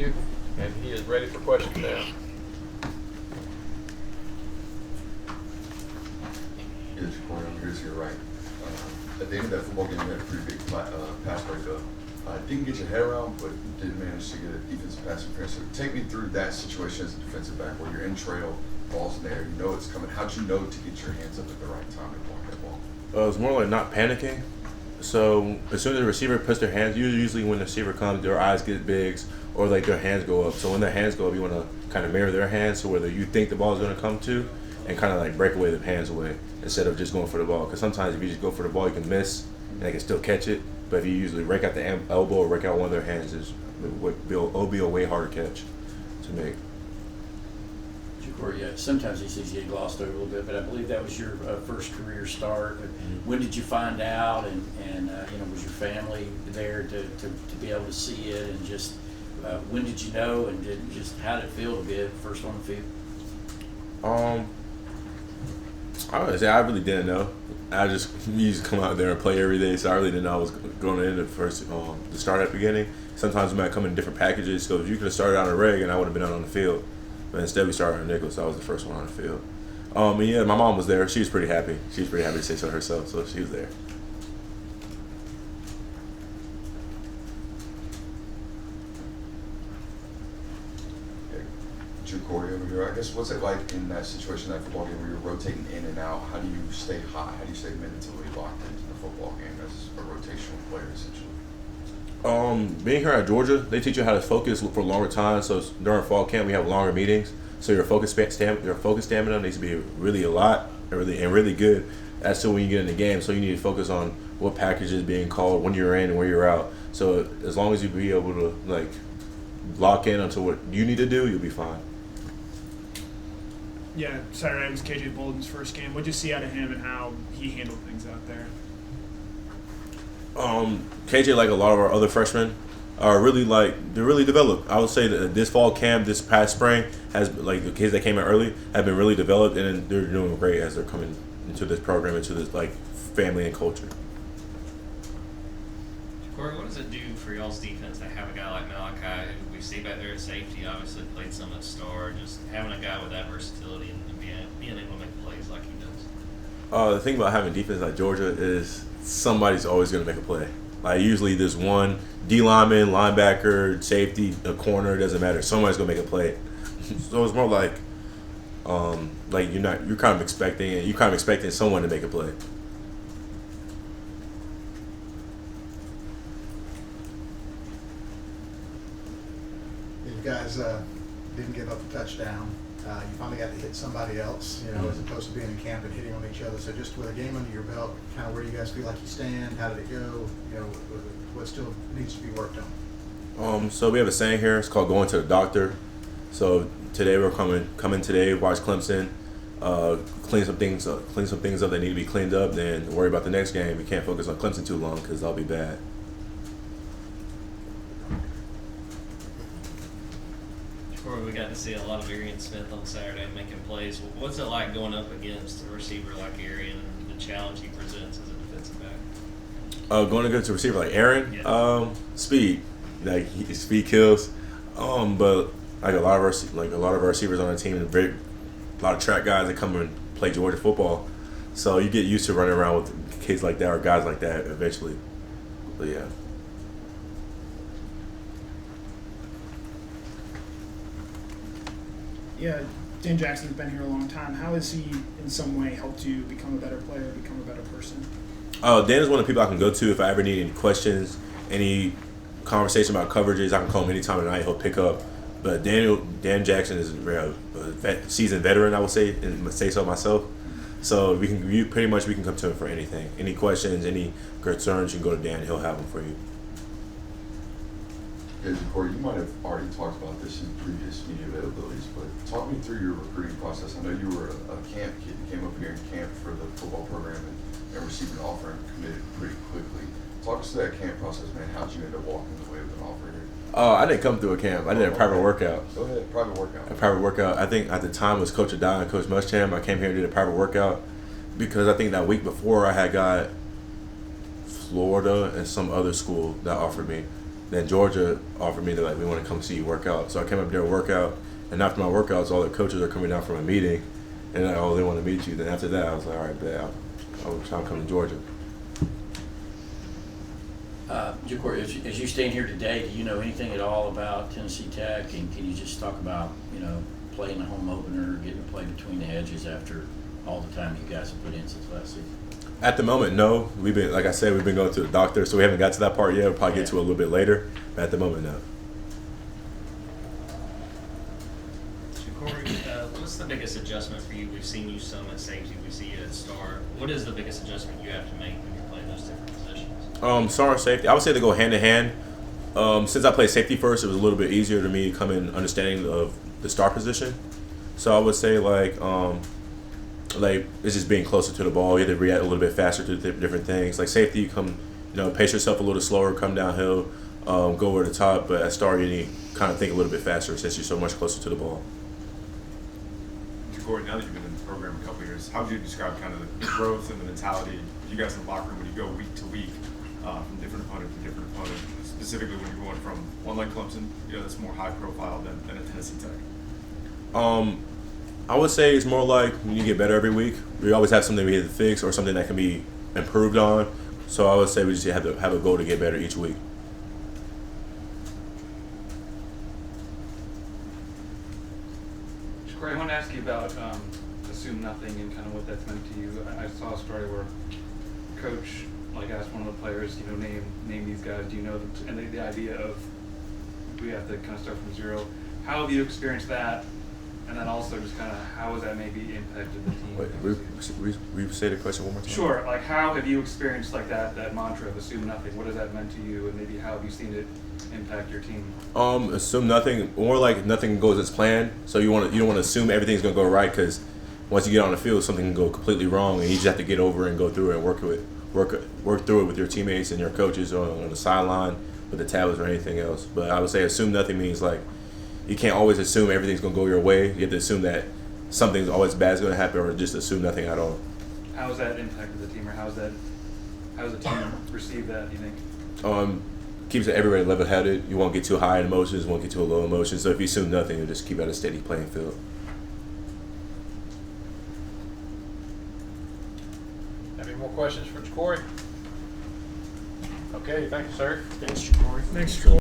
you, and he is ready for questions now. Yeah, JaCorey, I'm here to your right. At the end of that football game, you had a pretty big pass breakup. Didn't get your head around, but did manage to get a defensive pass interference. So take me through that situation as a defensive back where you're in trail, ball's in there, you know it's coming. How'd you know to get your hands up at the right time to block that ball? It was more like not panicking. So as soon as the receiver puts their hands, usually when the receiver comes, their eyes get big or like their hands go up. So when their hands go up, you want to kind of mirror their hands so whether you think the ball is going to come to and kind of like break away the hands away instead of just going for the ball. Because sometimes if you just go for the ball, you can miss and they can still catch it. But if you usually rake out the elbow or rake out one of their hands, it'll be a way harder catch to make. JaCorey, yeah, sometimes these things get glossed over a little bit, but I believe that was your first career start. When did you find out, and was your family there to be able to see it, and just when did you know, and how did it feel to be first on the field? I would say I really didn't know. I just used to come out there and play every day, so I really didn't know I was going in the start at the beginning. Sometimes we might come in different packages, so if you could have started out in reg and I would have been out on the field. But instead we started on nickel, so I was the first one on the field. And yeah, my mom was there. She was pretty happy. She was pretty happy to say so herself, so she was there. JaCorey over here, I guess what's it like in that situation, that football game where you're rotating in and out? How do you stay hot? How do you stay mentally locked into the football game as a rotational player, essentially? Being here at Georgia, they teach you how to focus for longer time. So during fall camp, we have longer meetings. So your focus stamina needs to be really a lot and really good. That's still when you get in the game. So you need to focus on what package is being called, when you're in and where you're out. So as long as you be able to like lock in onto what you need to do, you'll be fine. Yeah, Saturday was KJ Bolden's first game. What'd you see out of him and how he handled things out there? KJ, like a lot of our other freshmen, are they're really developed. I would say that this fall camp, this past spring, has like the kids that came in early have been really developed, and they're doing great as they're coming into this program, into this like family and culture. JaCorey, what does it do for y'all's defense to have a guy like Malachi, who we see back there at safety, obviously played so much star, just having a guy with that versatility and being able to make plays like he does? The thing about having defense like Georgia is somebody's always going to make a play. Like usually there's one D lineman, linebacker, safety, a corner, doesn't matter. Somebody's going to make a play. So it's more like you're kind of expecting someone to make a play. You guys didn't give up a touchdown. You finally got to hit somebody else, as opposed to being in camp and hitting on each other. So just with a game under your belt, kind of where do you guys feel like you stand? How did it go? What still needs to be worked on? So we have a saying here. It's called going to the doctor. So today we're coming today, watch Clemson, clean some things up that need to be cleaned up. Then worry about the next game. We can't focus on Clemson too long because that'll be bad. We got to see a lot of Arian Smith on Saturday making plays. What's it like going up against a receiver like Arian and the challenge he presents as a defensive back? Going against a receiver like Aaron, Yeah. Speed, speed kills. But like a lot of our receivers on our team, a lot of track guys that come and play Georgia football. So you get used to running around with kids like that or guys like that eventually. But yeah. Yeah, Dan Jackson's been here a long time. How has he, in some way, helped you become a better player, become a better person? Dan is one of the people I can go to if I ever need any questions, any conversation about coverages. I can call him any time of the night. He'll pick up. But Dan Jackson is a seasoned veteran, I would say, and say so myself. So we can come to him for anything, any questions, any concerns. You can go to Dan. He'll have them for you. Yeah, JaCorey, you might have already talked about this in previous media availabilities, but talk me through your recruiting process. I know you were a camp kid. You came up here in camp for the football program and received an offer and committed pretty quickly. Talk us through that camp process, man. How'd you end up walking away with an offer here? I didn't come through a camp. I did a private workout. Go ahead, private workout. A private workout. I think at the time it was Coach Adai and Coach Muschamp. I came here and did a private workout because I think that week before I had got Florida and some other school that offered me. then Georgia offered me to like, we want to come see you work out. So I came up there and work out, and after my workouts, all the coaches are coming down from a meeting, and like, oh, they want to meet you. Then after that, I was like, all right, bet I'll try to come to Georgia. JaCorey, as you stand here today, do you know anything at all about Tennessee Tech? And can you just talk about, playing the home opener, getting to play between the hedges after all the time you guys have put in since last season? At the moment, no. We've been, like I said, we've been going to the doctor, so we haven't got to that part yet. We'll probably get to it a little bit later. But at the moment, no. JaCorey, what's the biggest adjustment for you? We've seen you some at safety, we see you at star. What is the biggest adjustment you have to make when you're playing those different positions? Star and safety, I would say they go hand in hand. Since I played safety first, it was a little bit easier to me to come in understanding of the star position. So I would say like it's just being closer to the ball. You have to react a little bit faster to different things. Like safety, you come, pace yourself a little slower, come downhill, go over the top. But at star, you need to kind of think a little bit faster since you're so much closer to the ball. JaCorey, now that you've been in the program a couple of years, how would you describe kind of the growth and the mentality of you guys in the locker room when you go week to week from different opponent to different opponent, specifically when you're going from one like Clemson, that's more high profile than a Tennessee Tech? I would say it's more like when you get better every week. We always have something we have to fix or something that can be improved on. So I would say we just have to have a goal to get better each week. JaCorey, I want to ask you about assume nothing and kind of what that's meant to you. I saw a story where coach asked one of the players, name these guys. Do you know them? And the idea of we have to kind of start from zero. How have you experienced that? And then also just kind of how has that maybe impacted the team? Wait, we say the question one more time? Sure. Like how have you experienced that mantra of assume nothing? What has that meant to you? And maybe how have you seen it impact your team? Assume nothing, or like nothing goes as planned. So you don't want to assume everything's gonna go right, because once you get on the field, something can go completely wrong, and you just have to get over and go through it and work through it with your teammates and your coaches on the sideline with the tablets or anything else. But I would say assume nothing means like you can't always assume everything's gonna go your way. You have to assume that something's always bad is gonna happen, or just assume nothing at all. How has that impacted the team, or how's the team received that, do you think? Keeps everybody level-headed. You won't get too high in emotions, won't get too low emotions. So if you assume nothing, you'll just keep at a steady playing field. Any more questions for JaCorey? Okay, thank you, sir. Thanks, JaCorey. Thanks, JaCorey.